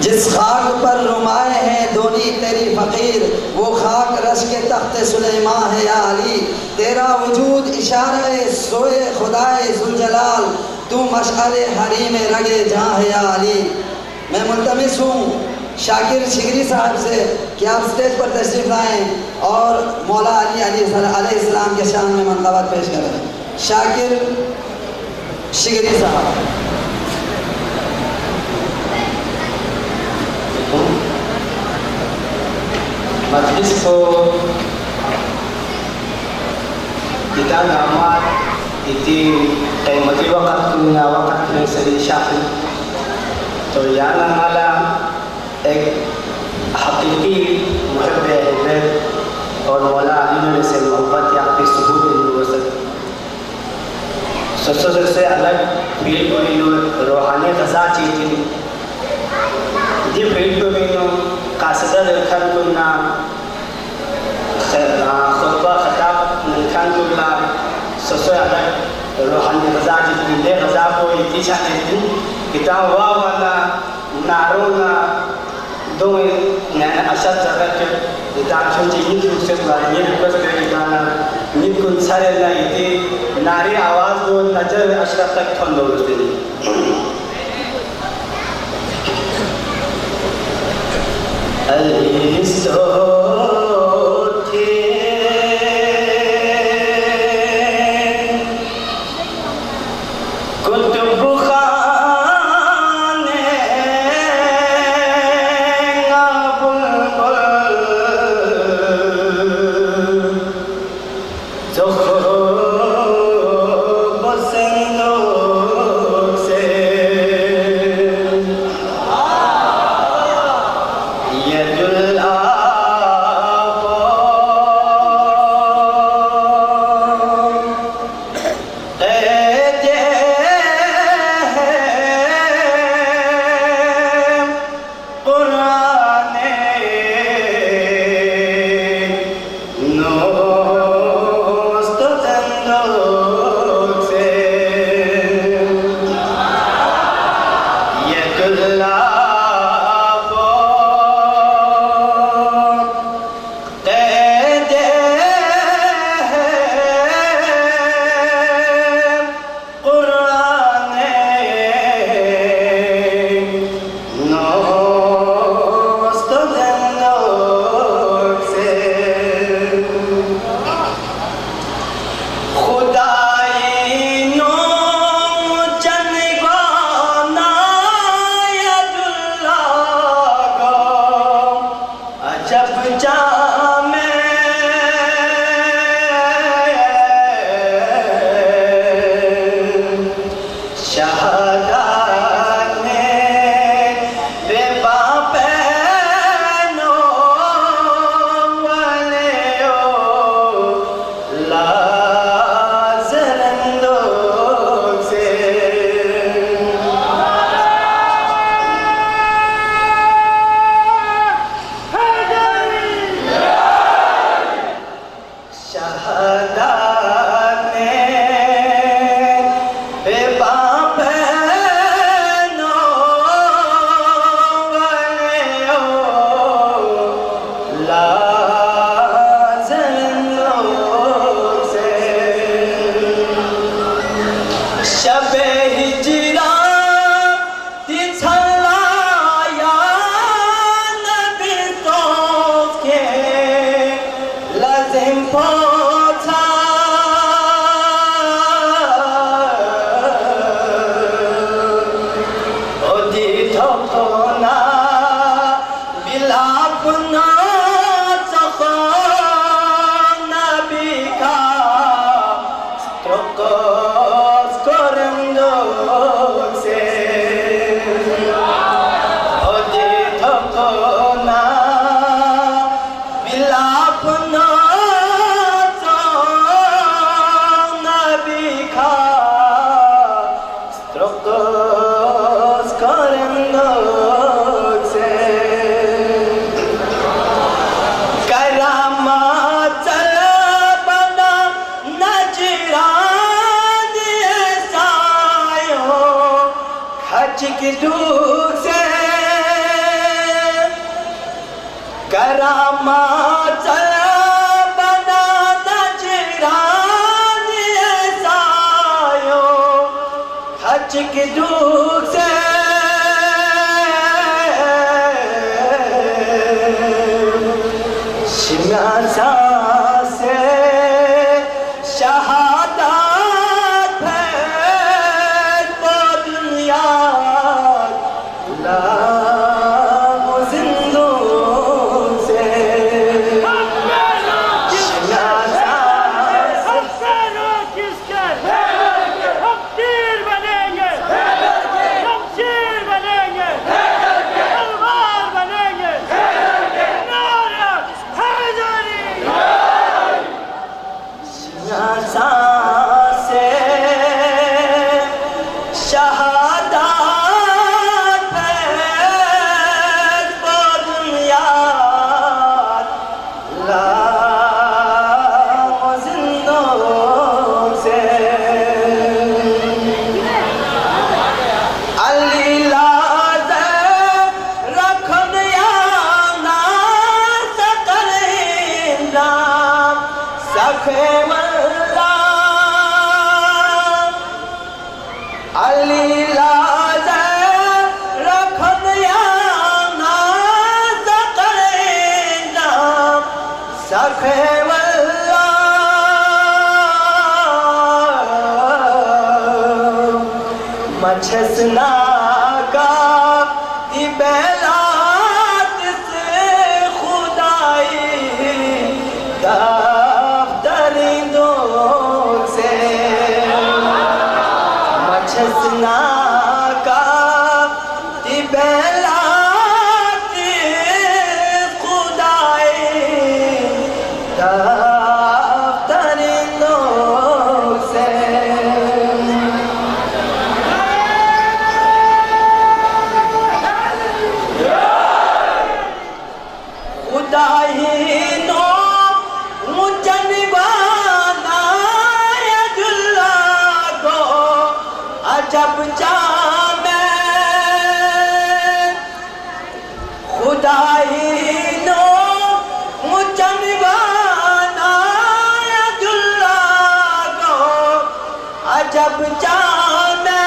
जिस खाक पर रुमाए हैं दोनी तेरी फ़कीर, वो खाक रश के तख्त सुलेमा है या अली। तेरा वजूद इशारे सोए खुदाए जुलजलाल, तू मशअरे हरीम रगे जहाँ है या अली। मैं मुल्तमिस हूँ शाकिर शिगरी साहब से कि आप स्टेज पर तशरीफ़ लाएँ और मौला अली अलैहिस्सलाम के शान में मनक़बत पेश करें। शाकिर शिगरी साहब। मजलिस को kita ngamat iti mati wakat kunya wakat ng sari syakhi to yan ang ala hakiki muhibbe ahibet और मौला अली से मोहब्बत या आपके सबूत यूनिवर्सल सस्ते से अलग फील्ड को इन रूहानी ग़ज़ा चीज़ दी फील्ड को इन कासदा लखन को ना खुतबा खताब लखन को ना सस्ते अलग रूहानी ग़ज़ा चीज़ दे ग़ज़ा को इतनी चाहते किताब वाला नारोना दो नैन अशद जगह के इताचों चीज़ दूसरे बारे में बस करें गाना निकुल सारे ना इतनी नारी आवाज़ को नजर अशरफ तक ठंडो होते हैं चिक दूर से करामात बना नजरान ऐसायो हज के दुख से शिमासा से शहादत है तो दुनिया मछसना का बेलात से खुदाई दरिंदों से मछसना का बेलात खुदाई दरिंदों से जब जामे खुदाई नो मुजनवाना दुल्ला गो अजब जामे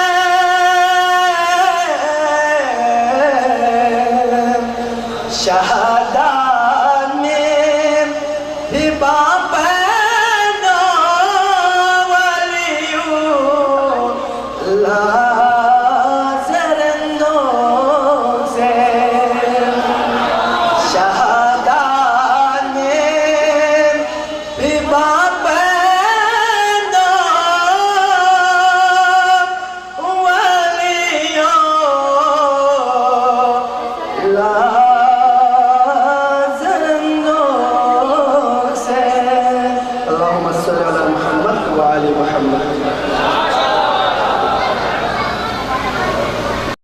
शहादा में हिबा Allah